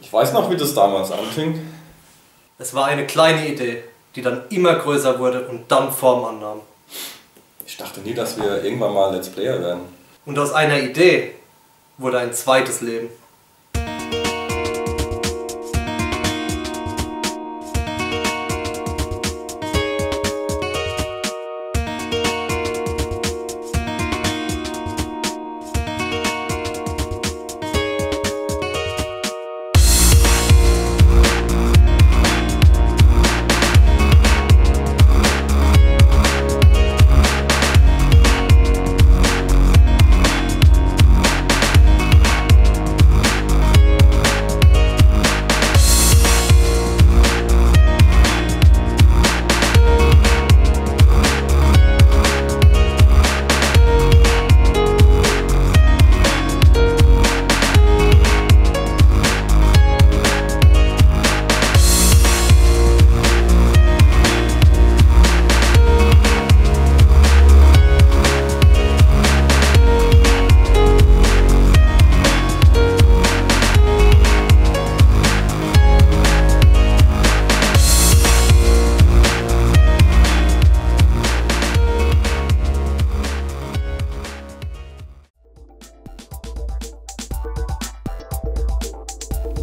Ich weiß noch, wie das damals anfing. Es war eine kleine Idee, die dann immer größer wurde und dann Form annahm. Ich dachte nie, dass wir irgendwann mal Let's Player werden. Und aus einer Idee wurde ein zweites Leben.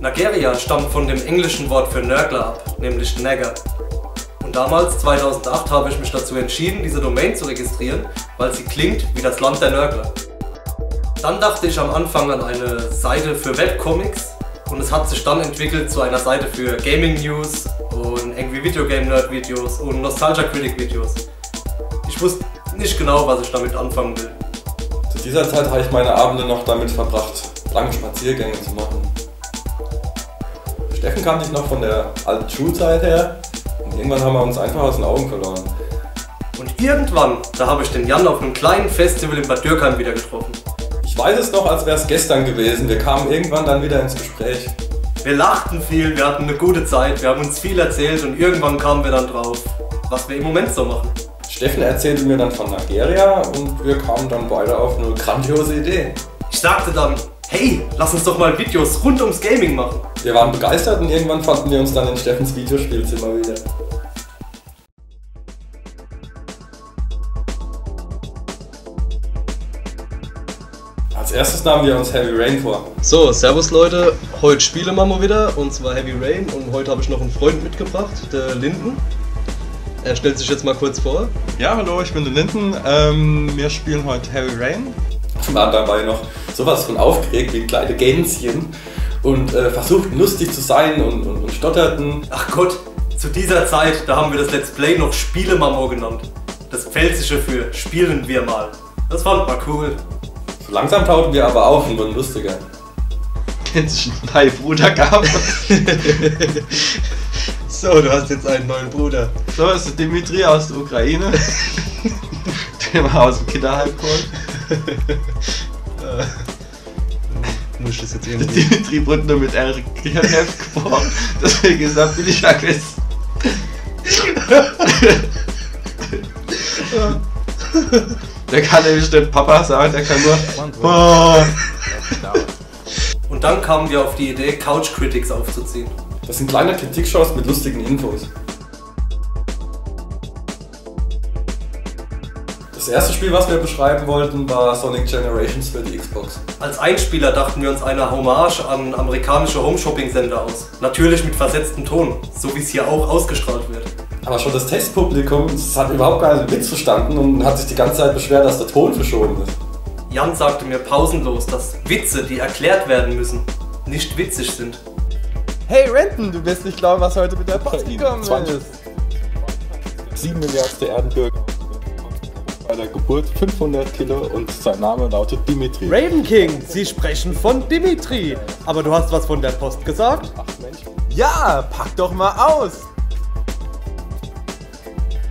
Nageria stammt von dem englischen Wort für Nörgler ab, nämlich Nagger. Und damals, 2008, habe ich mich dazu entschieden, diese Domain zu registrieren, weil sie klingt wie das Land der Nörgler. Dann dachte ich am Anfang an eine Seite für Webcomics und es hat sich dann entwickelt zu einer Seite für Gaming News und Angry Video Game Nerd Videos und Nostalgia Critic Videos. Ich wusste nicht genau, was ich damit anfangen will. Zu dieser Zeit habe ich meine Abende noch damit verbracht, lange Spaziergänge zu machen. Steffen kannte ich noch von der alten Schulzeit her und irgendwann haben wir uns einfach aus den Augen verloren. Und irgendwann, da habe ich den Jan auf einem kleinen Festival in Bad Dürkheim wieder getroffen. Ich weiß es noch, als wäre es gestern gewesen. Wir kamen irgendwann dann wieder ins Gespräch. Wir lachten viel, wir hatten eine gute Zeit, wir haben uns viel erzählt und irgendwann kamen wir dann drauf, was wir im Moment so machen. Steffen erzählte mir dann von Nageria und wir kamen dann beide auf eine grandiose Idee. Ich sagte dann, hey, lass uns doch mal Videos rund ums Gaming machen. Wir waren begeistert und irgendwann fanden wir uns dann in Steffens Videospielzimmer wieder. Als erstes nahmen wir uns Heavy Rain vor. So, servus Leute, heute spielen wir mal wieder, und zwar Heavy Rain, und heute habe ich noch einen Freund mitgebracht, der Linden. Er stellt sich jetzt mal kurz vor. Ja, hallo, ich bin der Linden. Wir spielen heute Heavy Rain. Wir waren dabei noch sowas von aufgeregt wie kleine Gänschen und versuchten lustig zu sein und stotterten. Ach Gott, zu dieser Zeit, da haben wir das Let's Play noch Spielemamo genannt. Das Pfälzische für spielen wir mal. Das fand man cool. So langsam tauten wir aber auf und wurden lustiger. Kennst du einen neuen Bruder gehabt? So, du hast jetzt einen neuen Bruder. So, das ist Dimitri aus der Ukraine. Den wir aus dem Kinderheim geholt. Muss ich das jetzt Der irgendwie... Dimitri wurde nur mit RGF geboren. Deswegen ist er billig aggressiv. Der kann nämlich nicht Papa sagen, der kann nur oh. Und dann kamen wir auf die Idee, Couch Critics aufzuziehen. Das sind kleine Kritikshows mit lustigen Infos. Das erste Spiel, was wir beschreiben wollten, war Sonic Generations für die Xbox. Als Einspieler dachten wir uns eine Hommage an amerikanische Home-Shopping-Sender aus. Natürlich mit versetztem Ton, so wie es hier auch ausgestrahlt wird. Aber schon das Testpublikum, das hat überhaupt keinen Witz verstanden und hat sich die ganze Zeit beschwert, dass der Ton verschoben ist. Jan sagte mir pausenlos, dass Witze, die erklärt werden müssen, nicht witzig sind. Hey Renton, du wirst nicht glauben, was heute mit der Post gekommen 20. ist. 7 Milliardste Erdenbürger. Bei der Geburt 500 Kilo und sein Name lautet Dimitri. Raven King, Sie sprechen von Dimitri. Aber du hast was von der Post gesagt? Ach Mensch. Ja, pack doch mal aus.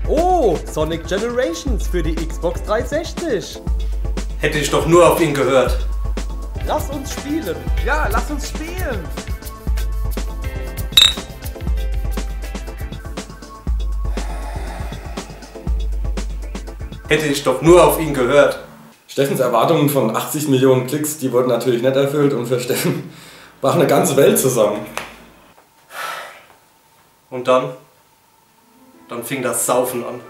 Oh, Sonic Generations für die Xbox 360. Hätte ich doch nur auf ihn gehört. Lass uns spielen. Ja, lass uns spielen. Hätte ich doch nur auf ihn gehört. Steffens Erwartungen von 80 Millionen Klicks, die wurden natürlich nicht erfüllt und für Steffen Brach eine ganze Welt zusammen. Und dann fing das Saufen an.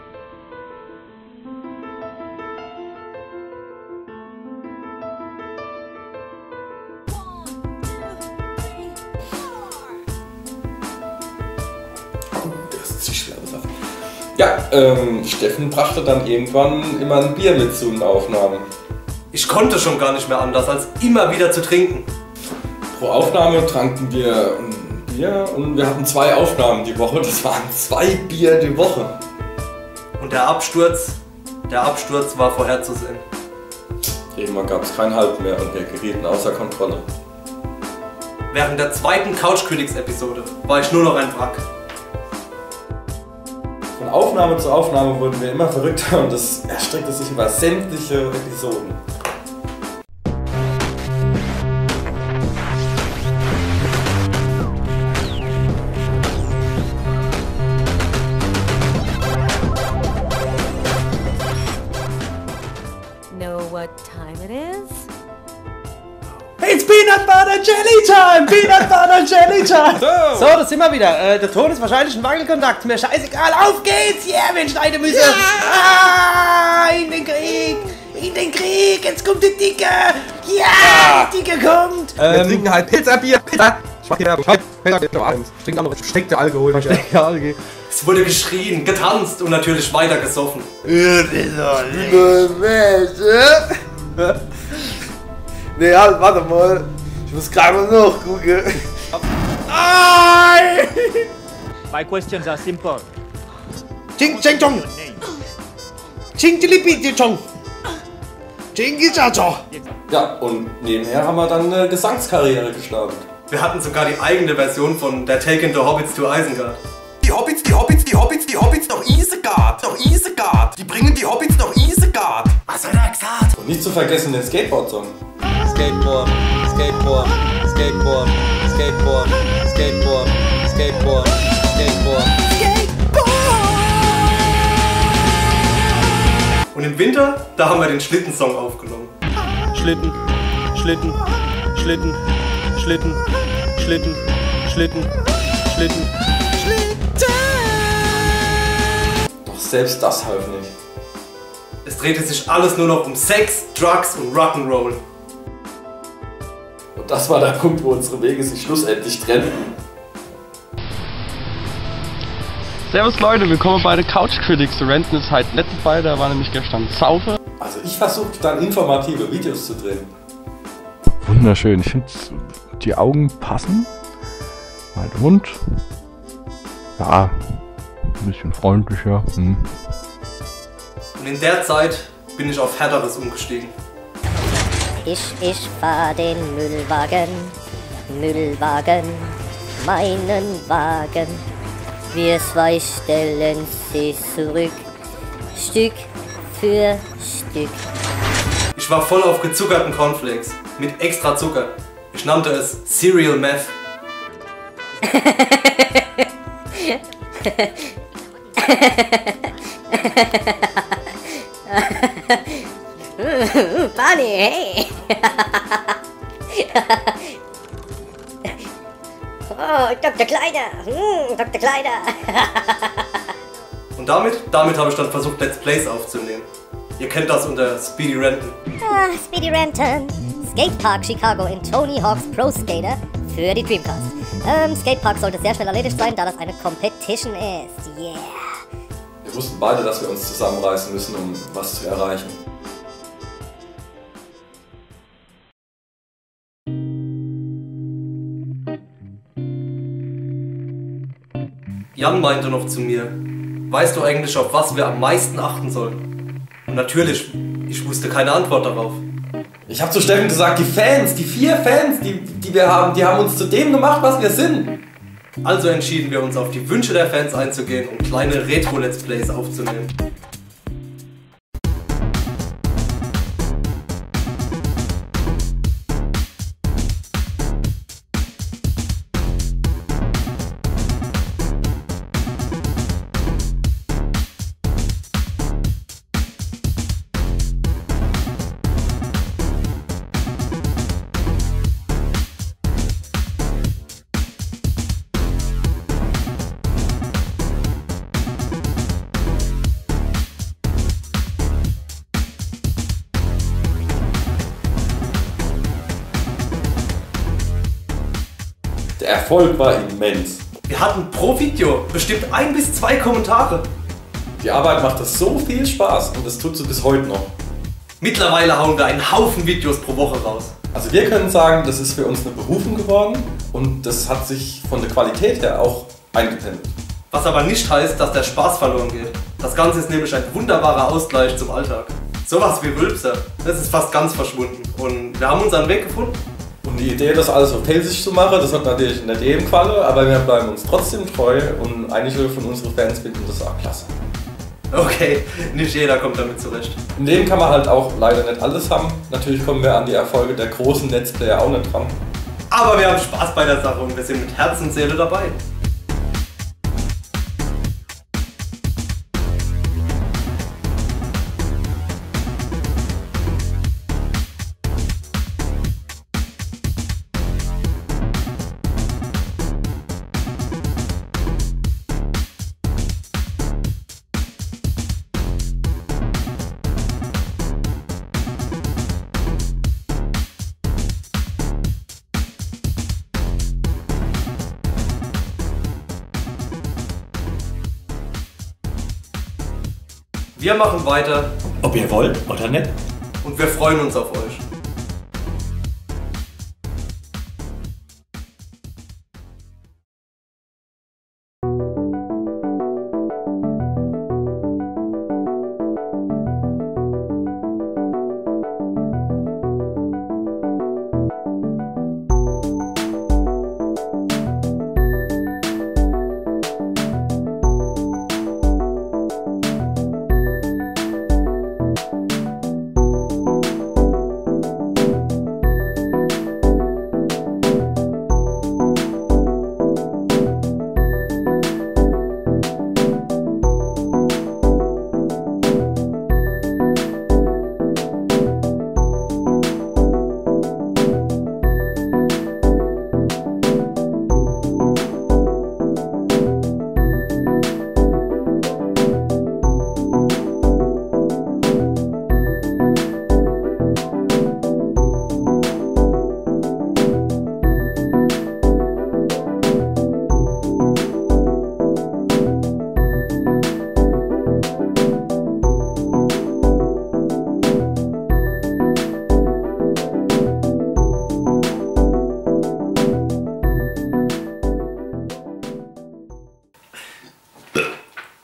Ja, Steffen brachte dann irgendwann immer ein Bier mit zu den Aufnahmen. Ich konnte schon gar nicht mehr anders, als immer wieder zu trinken. Pro Aufnahme tranken wir ein Bier und wir hatten 2 Aufnahmen die Woche. Das waren 2 Bier die Woche. Und der Absturz war vorherzusehen. Irgendwann gab es kein Halt mehr und wir gerieten außer Kontrolle. Während der 2. Couchkönigs-Episode war ich nur noch ein Wrack. Von Aufnahme zu Aufnahme wurden wir immer verrückter und das erstreckte sich über sämtliche Episoden. Know what time it is? It's Peanut Butter Jelly Time! Peanut Butter Jelly Time! So, das sind wir wieder. Der Ton ist wahrscheinlich ein Wackelkontakt. Mir scheißegal. Auf geht's! Yeah, wir schneiden müssen! Ah, in den Krieg! In den Krieg! Jetzt kommt die Dicke! Ja, die Dicke kommt! Wir trinken halt Pizza-Bier, Pizza! Trinken andere versteckte Alkohol. Es wurde geschrien, getanzt und natürlich weiter gesoffen. Nee, halt, warte mal. Ich muss gerade mal nachgucken. My questions are simple. Ching, ching, chong. Ching, chilipi, chong. Ching, cha, Ja, und nebenher haben wir dann eine Gesangskarriere gestartet. Wir hatten sogar die eigene Version von der Taken the Hobbits to Isengard. Die Hobbits nach Isengard, Die bringen die Hobbits nach Isengard. Was hat er gesagt? Und nicht zu vergessen den Skateboard-Song. Skateboard, Skateboard, Skateboard, Skateboard, Skateboard, Skateboard, Skateboard. Und im Winter, da haben wir den Schlittensong aufgenommen. Schlitten, Schlitten, Schlitten, Schlitten, Schlitten, Schlitten, Schlitten. Doch selbst das half nicht. Es drehte sich alles nur noch um Sex, Drugs und Rock'n'Roll. Und das war der Punkt, wo unsere Wege sich schlussendlich trennen. Servus Leute, willkommen bei der Couch Critics. Renten ist halt nicht dabei, da war nämlich gestern Saufe. Also ich versuchte dann informative Videos zu drehen. Wunderschön, ich finde die Augen passen. Mal der Mund. Ja, ein bisschen freundlicher. Und in der Zeit bin ich auf Härteres umgestiegen. Ich fahr den Müllwagen, meinen Wagen. Wir 2 stellen sie zurück, Stück für Stück. Ich war voll auf gezuckerten Cornflakes, mit extra Zucker. Ich nannte es Cereal Meth. Barney, hey! Oh, Dr. Kleider! Dr. Kleider! Und damit habe ich dann versucht, Let's Plays aufzunehmen. Ihr kennt das unter Speedy Renton. Speedy Renton! Skatepark Chicago in Tony Hawk's Pro Skater für die Dreamcast. Skatepark sollte sehr schnell erledigt sein, da das eine Competition ist. Yeah! Wir wussten beide, dass wir uns zusammenreißen müssen, um was zu erreichen. Jan meinte noch zu mir, weißt du eigentlich, auf was wir am meisten achten sollen? Und natürlich, ich wusste keine Antwort darauf. Ich habe zu Steffen gesagt, die 4 Fans, die wir haben, die haben uns zu dem gemacht, was wir sind. Also entschieden wir uns, auf die Wünsche der Fans einzugehen und kleine Retro-Let's Plays aufzunehmen. Der Erfolg war immens. Wir hatten pro Video bestimmt 1 bis 2 Kommentare. Die Arbeit macht das so viel Spaß und das tut sie bis heute noch. Mittlerweile hauen wir einen Haufen Videos pro Woche raus. Also wir können sagen, das ist für uns eine Berufung geworden und das hat sich von der Qualität her auch eingependelt. Was aber nicht heißt, dass der Spaß verloren geht. Das Ganze ist nämlich ein wunderbarer Ausgleich zum Alltag. Sowas wie Rülpser, das ist fast ganz verschwunden und wir haben unseren Weg gefunden. Und die Idee, das alles auf pelzig zu machen, das hat natürlich nicht jedem gefallen, aber wir bleiben uns trotzdem treu und einige von unseren Fans finden das auch klasse. Okay, nicht jeder kommt damit zurecht. In dem kann man halt auch leider nicht alles haben. Natürlich kommen wir an die Erfolge der großen Netzplayer auch nicht dran. Aber wir haben Spaß bei der Sache und wir sind mit Herz und Seele dabei. Wir machen weiter. Ob ihr wollt oder nicht. Und wir freuen uns auf euch.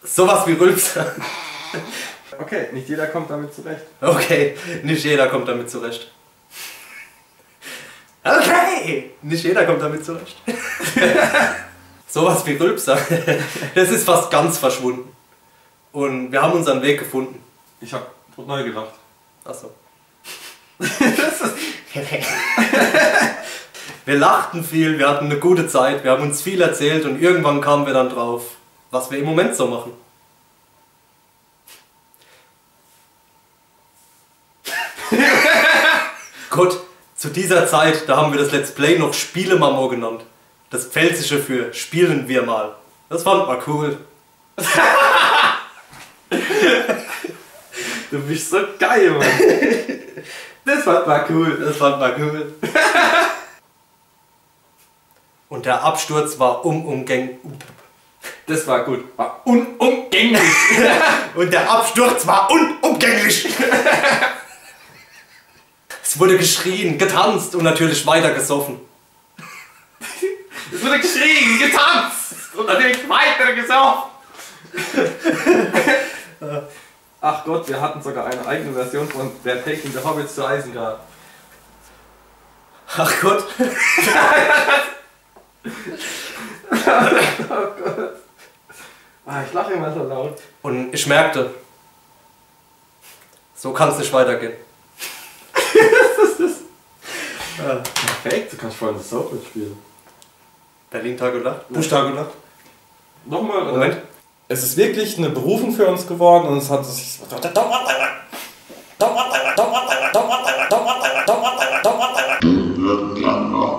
Sowas wie Rülpser. Okay, nicht jeder kommt damit zurecht. Okay, nicht jeder kommt damit zurecht. Okay, nicht jeder kommt damit zurecht. Sowas wie Rülpser, das ist fast ganz verschwunden. Und wir haben unseren Weg gefunden. Ich hab neu gedacht. Achso. Wir lachten viel, wir hatten eine gute Zeit, wir haben uns viel erzählt und irgendwann kamen wir dann drauf, was wir im Moment so machen. Gut, zu dieser Zeit, da haben wir das Let's Play noch Spielemamo genannt. Das Pfälzische für Spielen wir mal. Das fand man cool. Du bist so geil, Mann. Das fand man cool. Das fand man cool. Und der Absturz war unumgänglich. Das war gut. War unumgänglich. Und der Absturz war unumgänglich. Es wurde geschrien, getanzt und natürlich weiter gesoffen. Es wurde geschrien, getanzt und natürlich weiter gesoffen. Ach Gott, wir hatten sogar eine eigene Version von der Taking the Hobbits zu Isengard. Ach Gott. Oh Gott. Ah, ich lache immer so laut. Und ich merkte, so kann es nicht weitergehen. Perfekt, du kannst vor allem das Software spielen. Berlin Tag und Nacht? Busch-Tag und Nacht? Nochmal, oder? Moment. Es ist wirklich eine Berufung für uns geworden und es hat sich